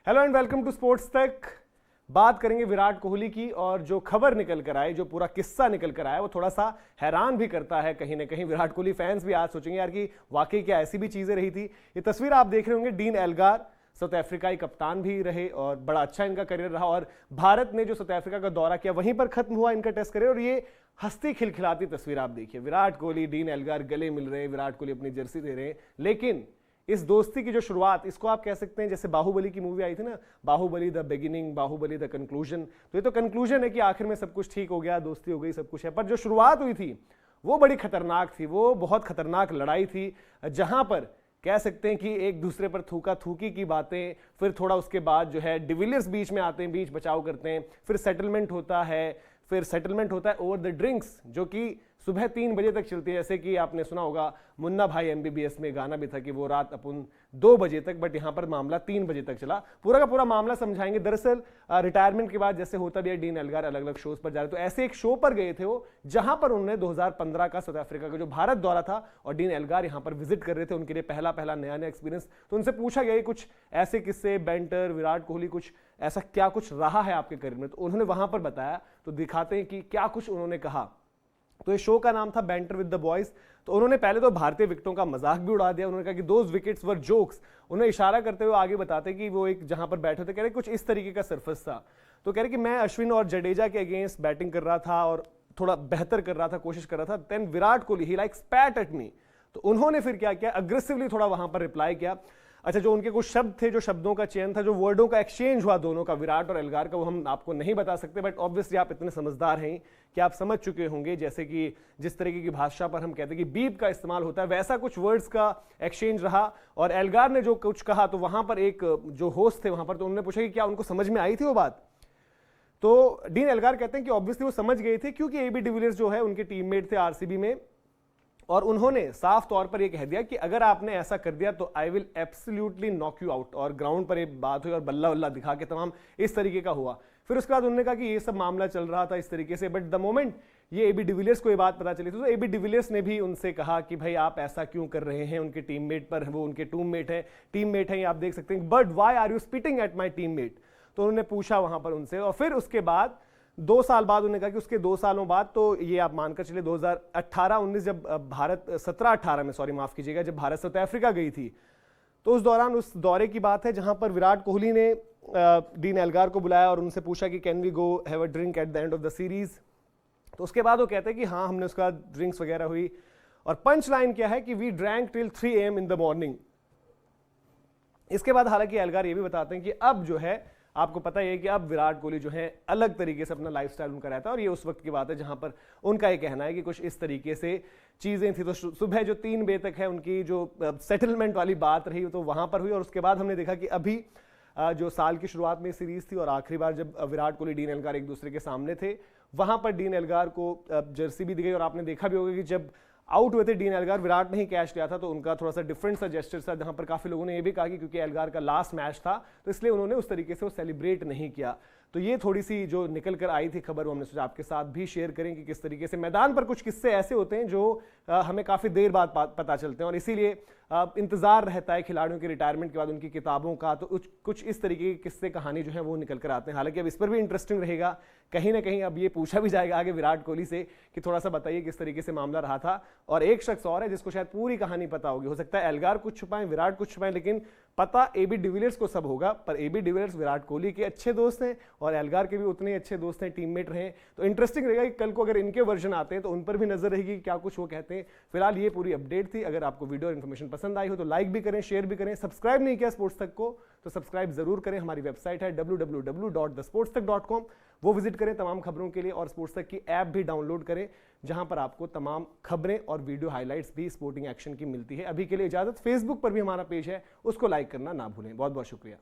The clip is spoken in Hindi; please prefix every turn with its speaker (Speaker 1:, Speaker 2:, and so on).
Speaker 1: Hello and welcome to sports Tak. बात करेंगे विराट कोहली की, और जो खबर निकल कर आए, जो पूरा किस्सा निकल कर आया, वो थोड़ा सा हैरान भी करता है कहीं ना कहीं। विराट कोहली फैंस भी आज सोचेंगे यार कि वाकई क्या ऐसी भी चीजें रही थी। ये तस्वीर आप देख रहे होंगे, डीन एल्गार साउथ अफ्रीका कप्तान भी रहे और बड़ा अच्छा इनका करियर रहा, और भारत ने जो साउथ अफ्रीका का दौरा किया वहीं पर खत्म हुआ इनका टेस्ट करियर। और ये हंसती खिलखिलाती तस्वीर आप देखिए, विराट कोहली डीन एल्गार गले मिल रहे हैं, विराट कोहली अपनी जर्सी दे रहे हैं। लेकिन इस दोस्ती की जो शुरुआत, इसको आप कह सकते हैं जैसे बाहुबली की मूवी आई थी ना, Baahubali the beginning, Baahubali the conclusion. तो ये तो कंक्लूजन है कि आखिर में सब कुछ ठीक हो गया, दोस्ती हो गई, सब कुछ है। पर जो शुरुआत हुई थी वो बड़ी खतरनाक थी, वो बहुत खतरनाक लड़ाई थी, जहां पर कह सकते हैं कि एक दूसरे पर थूका थूकी की बातें, फिर थोड़ा उसके बाद जो है डिविलियर्स बीच में आते हैं, बीच बचाव करते हैं, फिर सेटलमेंट होता है ओवर द ड्रिंक्स, जो कि सुबह 3 बजे तक चलती है। जैसे कि आपने सुना होगा मुन्ना भाई MBBS में गाना भी था कि वो रात अपन 2 बजे तक, बट यहां पर मामला 3 बजे तक चला। पूरा का पूरा मामला समझाएंगे। दरअसल रिटायरमेंट के बाद जैसे होता भी है, डीन एल्गार अलग अलग शोज पर जा रहे, तो ऐसे एक शो पर गए थे वो, जहां पर उन्होंने 2015 का साउथ अफ्रीका का जो भारत दौरा था, और डीन एल्गार यहां पर विजिट कर रहे थे, उनके लिए पहला नया एक्सपीरियंस। तो उनसे पूछा गया कुछ ऐसे किस्से, बैंटर, विराट कोहली, कुछ ऐसा क्या कुछ रहा है आपके करियर में, तो उन्होंने वहां पर बताया। तो दिखाते हैं कि क्या कुछ उन्होंने कहा। तो इस शो का नाम था बैंटर विद द बॉयज। तो उन्होंने पहले तो भारतीय विकेटों का मजाक भी उड़ा दिया। उन्होंने कहा कि दोज विकेट्स वर जोक्स। उन्हें इशारा करते हुए आगे बताते कि वो एक जहां पर बैठे थे, कह रहे कुछ इस तरीके का सरफेस था। तो कह रहे कि मैं अश्विन और जडेजा के अगेंस्ट बैटिंग कर रहा था और थोड़ा बेहतर कर रहा था, कोशिश कर रहा था। Then Virat Kohli he like spat at me. तो उन्होंने फिर क्या किया, अग्रेसिवली थोड़ा वहां पर रिप्लाई किया। अच्छा, जो उनके कुछ शब्द थे, जो शब्दों का चयन था, जो वर्डों का एक्सचेंज हुआ दोनों का, विराट और एल्गार का, वो हम आपको नहीं बता सकते, बट ऑब्वियसली आप इतने समझदार हैं कि आप समझ चुके होंगे। जैसे कि जिस तरीके की भाषा पर हम कहते हैं कि बीप का इस्तेमाल होता है, वैसा कुछ वर्ड्स का एक्सचेंज रहा। और एल्गार ने जो कुछ कहा, तो वहां पर एक जो होस्ट थे वहां पर, तो उन्होंने पूछा कि क्या उनको समझ में आई थी वो बात। तो डीन एल्गार कहते हैं कि ऑब्वियसली वो समझ गए थे, क्योंकि AB डिविलियर्स जो है उनके टीममेट थे RCB में, और उन्होंने साफ तौर पर यह कह दिया कि अगर आपने ऐसा कर दिया तो I will absolutely knock you out. और ग्राउंड पर एक बात हुई और बल्ला बल्ला दिखा के तमाम इस तरीके का हुआ। फिर उसके बाद उन्होंने कहा कि ये सब मामला चल रहा था इस तरीके से, बट द मोमेंट ये AB डिविलियर्स को ये बात पता चली थी, तो AB डिविलियर्स ने भी उनसे कहा कि भाई आप ऐसा क्यों कर रहे हैं उनके टीममेट पर, वो उनके टीममेट है, ये आप देख सकते हैं, but why are you spitting at my teammate. तो उन्होंने पूछा वहां पर उनसे। और फिर उसके बाद 2 साल बाद उन्होंने कहा कि उसके 2 सालों बाद, तो ये आप मानकर चले 2018-19 जब भारत 17-18 में, सॉरी माफ कीजिएगा, जब भारत साउथ अफ्रीका गई थी, तो उस दौरान उस दौरे की बात है जहां पर विराट कोहली ने डीन एल्गार को बुलाया और उनसे पूछा कि can we go have a drink at the end of the series. तो उसके बाद वो कहते हैं कि हाँ, हमने उसका ड्रिंक्स वगैरह हुई, और पंच लाइन क्या है कि we drank till 3 AM in the morning. इसके बाद हालांकि एल्गार ये भी बताते हैं कि अब जो है, आपको पता है कि अब विराट कोहली जो है अलग तरीके से अपना लाइफस्टाइल उनका रहता है, और ये उस वक्त की बात है जहां पर उनका ये कहना है कि कुछ इस तरीके से चीजें थी। तो सुबह जो 3 बजे तक है उनकी जो सेटलमेंट वाली बात रही, तो वहां पर हुई। और उसके बाद हमने देखा कि अभी जो साल की शुरुआत में सीरीज थी, और आखिरी बार जब विराट कोहली डीन एल्गार एक दूसरे के सामने थे, वहां पर डीन एल्गार को जर्सी भी दी गई। और आपने देखा भी होगा कि जब आउट हुए थे डीन एल्गार, विराट ने ही कैच लिया था, तो उनका थोड़ा सा डिफरेंट सा जेस्चर था, जहां पर काफी लोगों ने यह भी कहा कि क्योंकि एल्गार का लास्ट मैच था, तो इसलिए उन्होंने उस तरीके से वो सेलिब्रेट नहीं किया। तो ये थोड़ी सी जो निकल कर आई थी खबर, वो हमने सोचा आपके साथ भी शेयर करें कि किस तरीके से मैदान पर कुछ किस्से ऐसे होते हैं जो हमें काफी देर बाद पता चलते हैं, और इसीलिए इंतजार रहता है खिलाड़ियों के रिटायरमेंट के बाद उनकी किताबों का। तो कुछ इस तरीके के किस्से कहानी जो है वो निकल कर आते हैं। हालांकि अब इस पर भी इंटरेस्टिंग रहेगा, कहीं ना कहीं अब ये पूछा भी जाएगा आगे विराट कोहली से कि थोड़ा सा बताइए किस तरीके से मामला रहा था। और एक शख्स और है जिसको शायद पूरी कहानी पता होगी, हो सकता है एल्गार कुछ छुपाएं, विराट कुछ छुपाएं, लेकिन पता AB डिविलियर्स को सब होगा। पर AB डिविलियर्स विराट कोहली के अच्छे दोस्त हैं, और एल्गार के भी उतने अच्छे दोस्त हैं, टीममेट रहे। तो इंटरेस्टिंग रहेगा कि कल को अगर इनके वर्जन आते हैं तो उन पर भी नजर रहेगी कि क्या कुछ वो कहते हैं। फिलहाल ये पूरी अपडेट थी। अगर आपको वीडियो और इन्फॉर्मेशन पसंद आई हो तो लाइक भी करें, शेयर भी करें। सब्सक्राइब नहीं किया स्पोर्ट्स तक को तो सब्सक्राइब जरूर करें। हमारी वेबसाइट है www.thesportstech.com, वो विजिट करें तमाम खबरों के लिए, और स्पोर्ट्स तक की ऐप भी डाउनलोड करें, जहां पर आपको तमाम खबरें और वीडियो हाइलाइट्स भी स्पोर्टिंग एक्शन की मिलती है। अभी के लिए इजाजत। फेसबुक पर भी हमारा पेज है, उसको लाइक करना ना भूलें। बहुत बहुत शुक्रिया।